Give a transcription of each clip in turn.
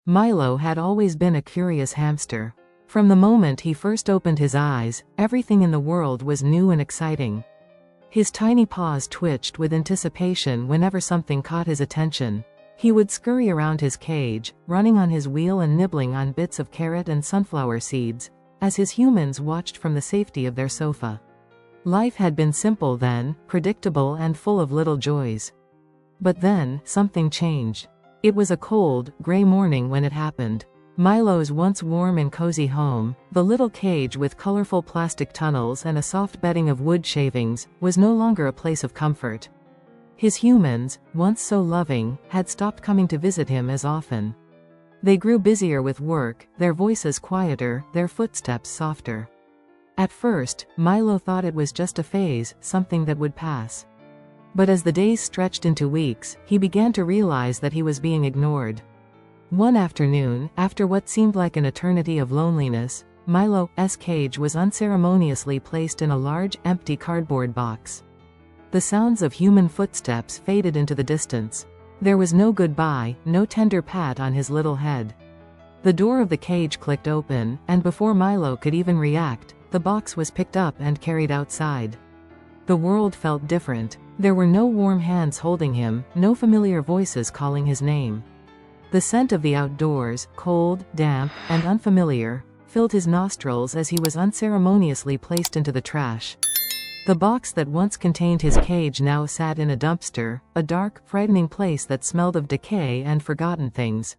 Milo had always been a curious hamster. From the moment he first opened his eyes, everything in the world was new and exciting. His tiny paws twitched with anticipation whenever something caught his attention. He would scurry around his cage, running on his wheel and nibbling on bits of carrot and sunflower seeds, as his humans watched from the safety of their sofa. Life had been simple then, predictable and full of little joys. But then, something changed. It was a cold, gray morning when it happened. Milo's once warm and cozy home, the little cage with colorful plastic tunnels and a soft bedding of wood shavings, was no longer a place of comfort. His humans, once so loving, had stopped coming to visit him as often. They grew busier with work, their voices quieter, their footsteps softer. At first, Milo thought it was just a phase, something that would pass. But as the days stretched into weeks, he began to realize that he was being ignored. One afternoon, after what seemed like an eternity of loneliness, Milo's cage was unceremoniously placed in a large, empty cardboard box. The sounds of human footsteps faded into the distance. There was no goodbye, no tender pat on his little head. The door of the cage clicked open, and before Milo could even react, the box was picked up and carried outside. The world felt different. There were no warm hands holding him, no familiar voices calling his name. The scent of the outdoors, cold, damp, and unfamiliar, filled his nostrils as he was unceremoniously placed into the trash. The box that once contained his cage now sat in a dumpster, a dark, frightening place that smelled of decay and forgotten things.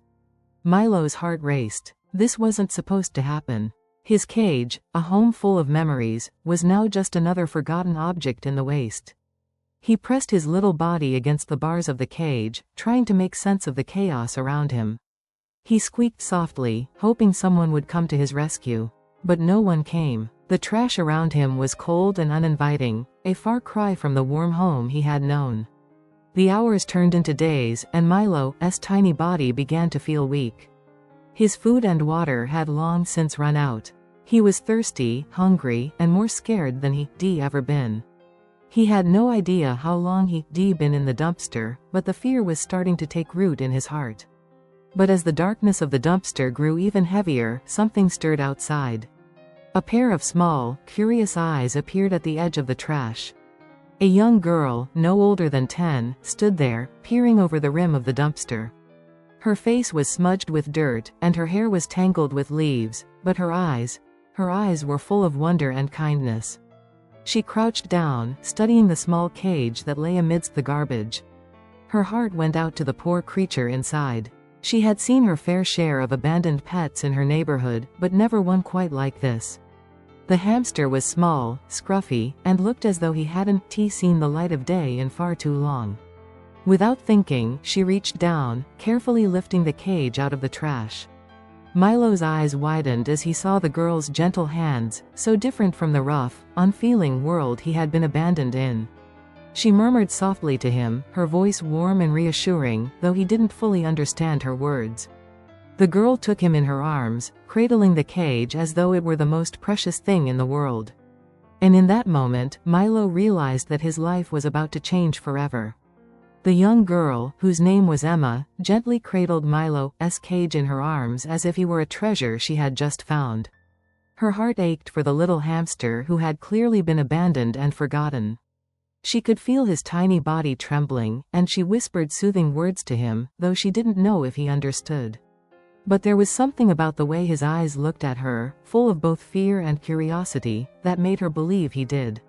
Milo's heart raced. This wasn't supposed to happen. His cage, a home full of memories, was now just another forgotten object in the waste. He pressed his little body against the bars of the cage, trying to make sense of the chaos around him. He squeaked softly, hoping someone would come to his rescue. But no one came. The trash around him was cold and uninviting, a far cry from the warm home he had known. The hours turned into days, and Milo's tiny body began to feel weak. His food and water had long since run out. He was thirsty, hungry, and more scared than he'd ever been. He had no idea how long he'd been in the dumpster, but the fear was starting to take root in his heart. But as the darkness of the dumpster grew even heavier, something stirred outside. A pair of small, curious eyes appeared at the edge of the trash. A young girl, no older than 10, stood there, peering over the rim of the dumpster. Her face was smudged with dirt, and her hair was tangled with leaves, but her eyes were full of wonder and kindness. She crouched down, studying the small cage that lay amidst the garbage. Her heart went out to the poor creature inside. She had seen her fair share of abandoned pets in her neighborhood, but never one quite like this. The hamster was small, scruffy, and looked as though he hadn't seen the light of day in far too long. Without thinking, she reached down, carefully lifting the cage out of the trash. Milo's eyes widened as he saw the girl's gentle hands, so different from the rough, unfeeling world he had been abandoned in. She murmured softly to him, her voice warm and reassuring, though he didn't fully understand her words. The girl took him in her arms, cradling the cage as though it were the most precious thing in the world. And in that moment, Milo realized that his life was about to change forever. The young girl, whose name was Emma, gently cradled Milo's cage in her arms as if he were a treasure she had just found. Her heart ached for the little hamster who had clearly been abandoned and forgotten. She could feel his tiny body trembling, and she whispered soothing words to him, though she didn't know if he understood. But there was something about the way his eyes looked at her, full of both fear and curiosity, that made her believe he did.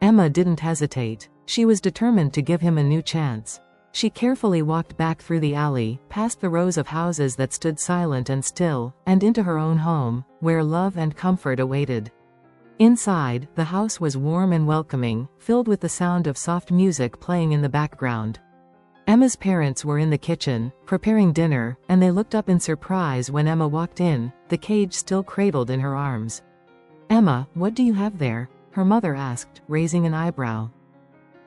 Emma didn't hesitate. She was determined to give him a new chance. She carefully walked back through the alley, past the rows of houses that stood silent and still, and into her own home, where love and comfort awaited. Inside, the house was warm and welcoming, filled with the sound of soft music playing in the background. Emma's parents were in the kitchen, preparing dinner, and they looked up in surprise when Emma walked in, the cage still cradled in her arms. "Emma, what do you have there?" her mother asked, raising an eyebrow.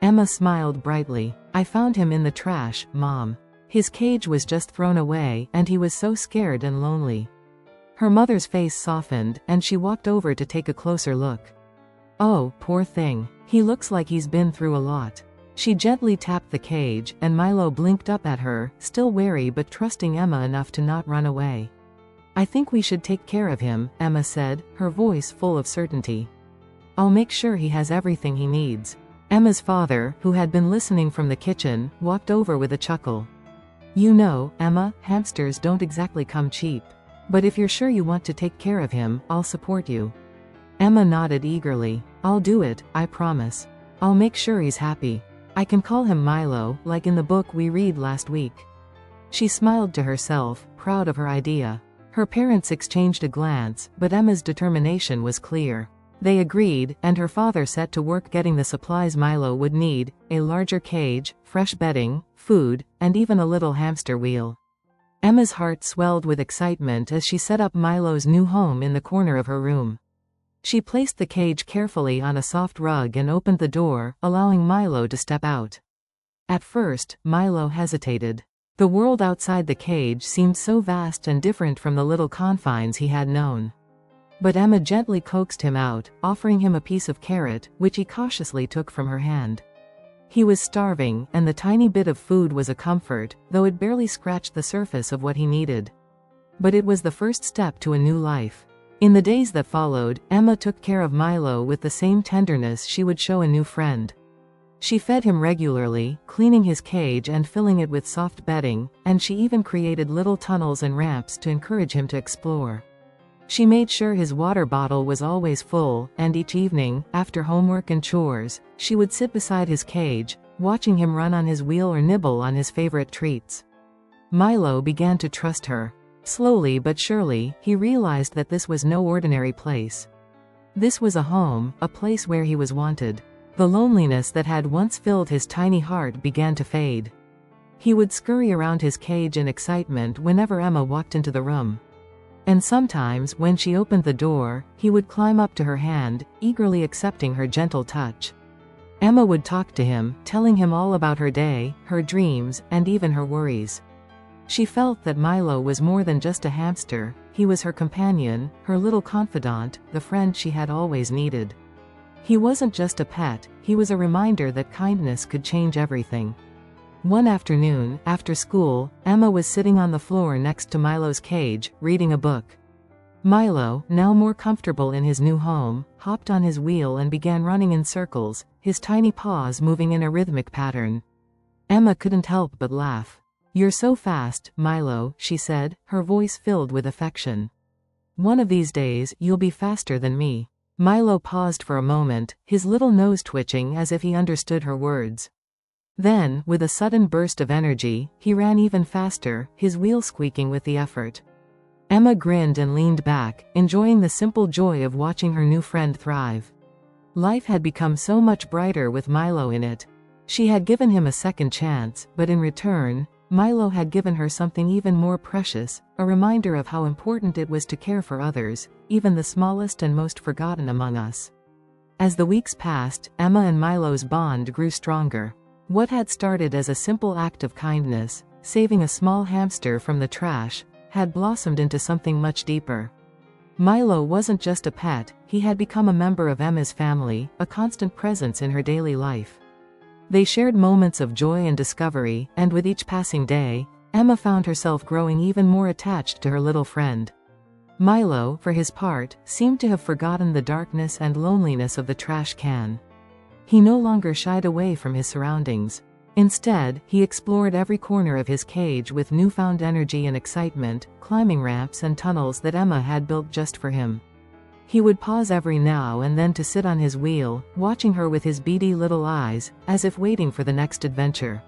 Emma smiled brightly. "I found him in the trash, Mom. His cage was just thrown away, and he was so scared and lonely." Her mother's face softened, and she walked over to take a closer look. "Oh, poor thing. He looks like he's been through a lot." She gently tapped the cage, and Milo blinked up at her, still wary but trusting Emma enough to not run away. "I think we should take care of him," Emma said, her voice full of certainty. "I'll make sure he has everything he needs." Emma's father, who had been listening from the kitchen, walked over with a chuckle. "You know, Emma, hamsters don't exactly come cheap. But if you're sure you want to take care of him, I'll support you." Emma nodded eagerly. "I'll do it, I promise. I'll make sure he's happy. I can call him Milo, like in the book we read last week." She smiled to herself, proud of her idea. Her parents exchanged a glance, but Emma's determination was clear. They agreed, and her father set to work getting the supplies Milo would need: a larger cage, fresh bedding, food, and even a little hamster wheel. Emma's heart swelled with excitement as she set up Milo's new home in the corner of her room. She placed the cage carefully on a soft rug and opened the door, allowing Milo to step out. At first, Milo hesitated. The world outside the cage seemed so vast and different from the little confines he had known. But Emma gently coaxed him out, offering him a piece of carrot, which he cautiously took from her hand. He was starving, and the tiny bit of food was a comfort, though it barely scratched the surface of what he needed. But it was the first step to a new life. In the days that followed, Emma took care of Milo with the same tenderness she would show a new friend. She fed him regularly, cleaning his cage and filling it with soft bedding, and she even created little tunnels and ramps to encourage him to explore. She made sure his water bottle was always full, and each evening, after homework and chores, she would sit beside his cage, watching him run on his wheel or nibble on his favorite treats. Milo began to trust her. Slowly but surely, he realized that this was no ordinary place. This was a home, a place where he was wanted. The loneliness that had once filled his tiny heart began to fade. He would scurry around his cage in excitement whenever Emma walked into the room. And sometimes, when she opened the door, he would climb up to her hand, eagerly accepting her gentle touch. Emma would talk to him, telling him all about her day, her dreams, and even her worries. She felt that Milo was more than just a hamster. He was her companion, her little confidant, the friend she had always needed. He wasn't just a pet, he was a reminder that kindness could change everything. One afternoon, after school, Emma was sitting on the floor next to Milo's cage, reading a book. Milo, now more comfortable in his new home, hopped on his wheel and began running in circles, his tiny paws moving in a rhythmic pattern. Emma couldn't help but laugh. "You're so fast, Milo," she said, her voice filled with affection. "One of these days, you'll be faster than me." Milo paused for a moment, his little nose twitching as if he understood her words. Then, with a sudden burst of energy, he ran even faster, his wheel squeaking with the effort. Emma grinned and leaned back, enjoying the simple joy of watching her new friend thrive. Life had become so much brighter with Milo in it. She had given him a second chance, but in return, Milo had given her something even more precious, a reminder of how important it was to care for others, even the smallest and most forgotten among us. As the weeks passed, Emma and Milo's bond grew stronger. What had started as a simple act of kindness, saving a small hamster from the trash, had blossomed into something much deeper. Milo wasn't just a pet, he had become a member of Emma's family, a constant presence in her daily life. They shared moments of joy and discovery, and with each passing day, Emma found herself growing even more attached to her little friend. Milo, for his part, seemed to have forgotten the darkness and loneliness of the trash can. He no longer shied away from his surroundings. Instead, he explored every corner of his cage with newfound energy and excitement, climbing ramps and tunnels that Emma had built just for him. He would pause every now and then to sit on his wheel, watching her with his beady little eyes, as if waiting for the next adventure.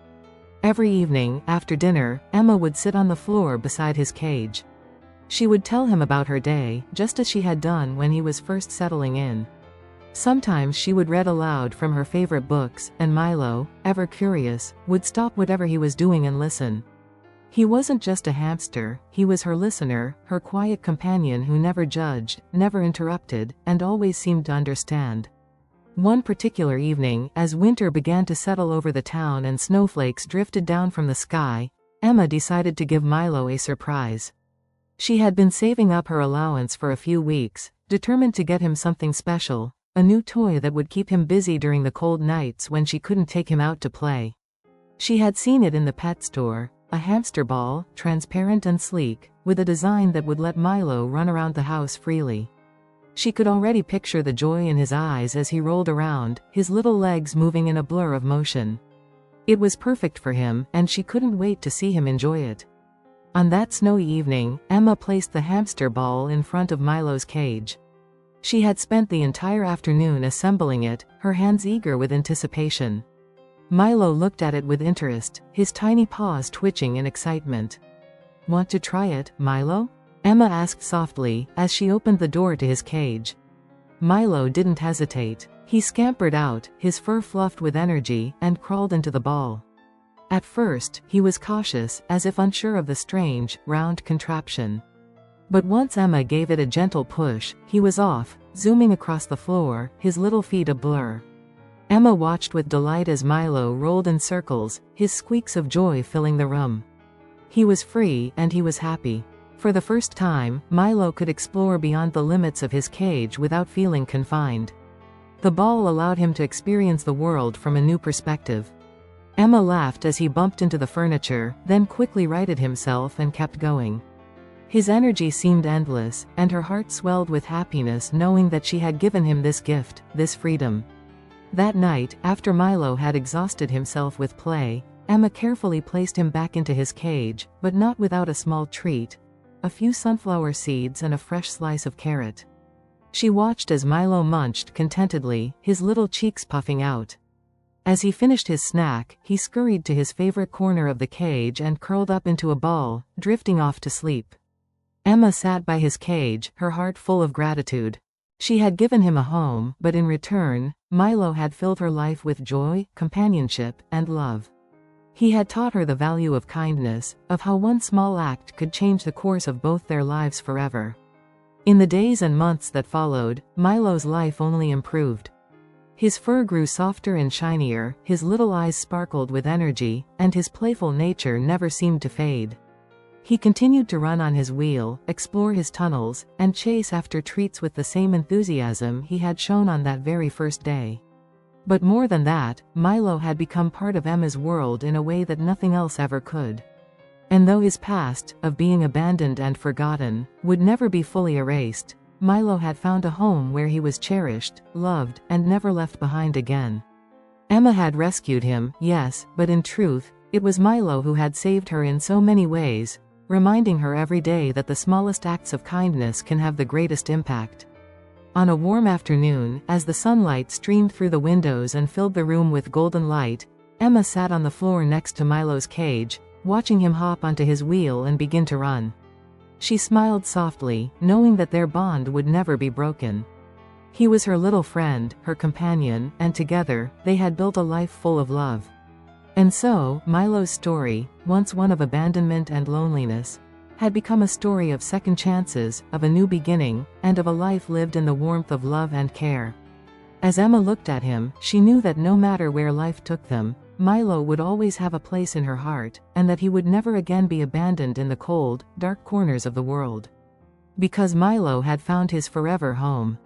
Every evening, after dinner, Emma would sit on the floor beside his cage. She would tell him about her day, just as she had done when he was first settling in. Sometimes she would read aloud from her favorite books, and Milo, ever curious, would stop whatever he was doing and listen. He wasn't just a hamster, he was her listener, her quiet companion who never judged, never interrupted, and always seemed to understand. One particular evening, as winter began to settle over the town and snowflakes drifted down from the sky, Emma decided to give Milo a surprise. She had been saving up her allowance for a few weeks, determined to get him something special, a new toy that would keep him busy during the cold nights when she couldn't take him out to play. She had seen it in the pet store, a hamster ball, transparent and sleek, with a design that would let Milo run around the house freely. She could already picture the joy in his eyes as he rolled around, his little legs moving in a blur of motion. It was perfect for him, and she couldn't wait to see him enjoy it. On that snowy evening, Emma placed the hamster ball in front of Milo's cage. She had spent the entire afternoon assembling it, her hands eager with anticipation. Milo looked at it with interest, his tiny paws twitching in excitement. "Want to try it, Milo?" Emma asked softly, as she opened the door to his cage. Milo didn't hesitate. He scampered out, his fur fluffed with energy, and crawled into the ball. At first, he was cautious, as if unsure of the strange, round contraption. But once Emma gave it a gentle push, he was off, zooming across the floor, his little feet a blur. Emma watched with delight as Milo rolled in circles, his squeaks of joy filling the room. He was free, and he was happy. For the first time, Milo could explore beyond the limits of his cage without feeling confined. The ball allowed him to experience the world from a new perspective. Emma laughed as he bumped into the furniture, then quickly righted himself and kept going. His energy seemed endless, and her heart swelled with happiness knowing that she had given him this gift, this freedom. That night, after Milo had exhausted himself with play, Emma carefully placed him back into his cage, but not without a small treat: a few sunflower seeds and a fresh slice of carrot. She watched as Milo munched contentedly, his little cheeks puffing out. As he finished his snack, he scurried to his favorite corner of the cage and curled up into a ball, drifting off to sleep. Emma sat by his cage, her heart full of gratitude. She had given him a home, but in return, Milo had filled her life with joy, companionship, and love. He had taught her the value of kindness, of how one small act could change the course of both their lives forever. In the days and months that followed, Milo's life only improved. His fur grew softer and shinier, his little eyes sparkled with energy, and his playful nature never seemed to fade. He continued to run on his wheel, explore his tunnels, and chase after treats with the same enthusiasm he had shown on that very first day. But more than that, Milo had become part of Emma's world in a way that nothing else ever could. And though his past, of being abandoned and forgotten, would never be fully erased, Milo had found a home where he was cherished, loved, and never left behind again. Emma had rescued him, yes, but in truth, it was Milo who had saved her in so many ways, reminding her every day that the smallest acts of kindness can have the greatest impact. On a warm afternoon, as the sunlight streamed through the windows and filled the room with golden light, Emma sat on the floor next to Milo's cage, watching him hop onto his wheel and begin to run. She smiled softly, knowing that their bond would never be broken. He was her little friend, her companion, and together, they had built a life full of love. And so, Milo's story, once one of abandonment and loneliness, had become a story of second chances, of a new beginning, and of a life lived in the warmth of love and care. As Emma looked at him, she knew that no matter where life took them, Milo would always have a place in her heart, and that he would never again be abandoned in the cold, dark corners of the world. Because Milo had found his forever home.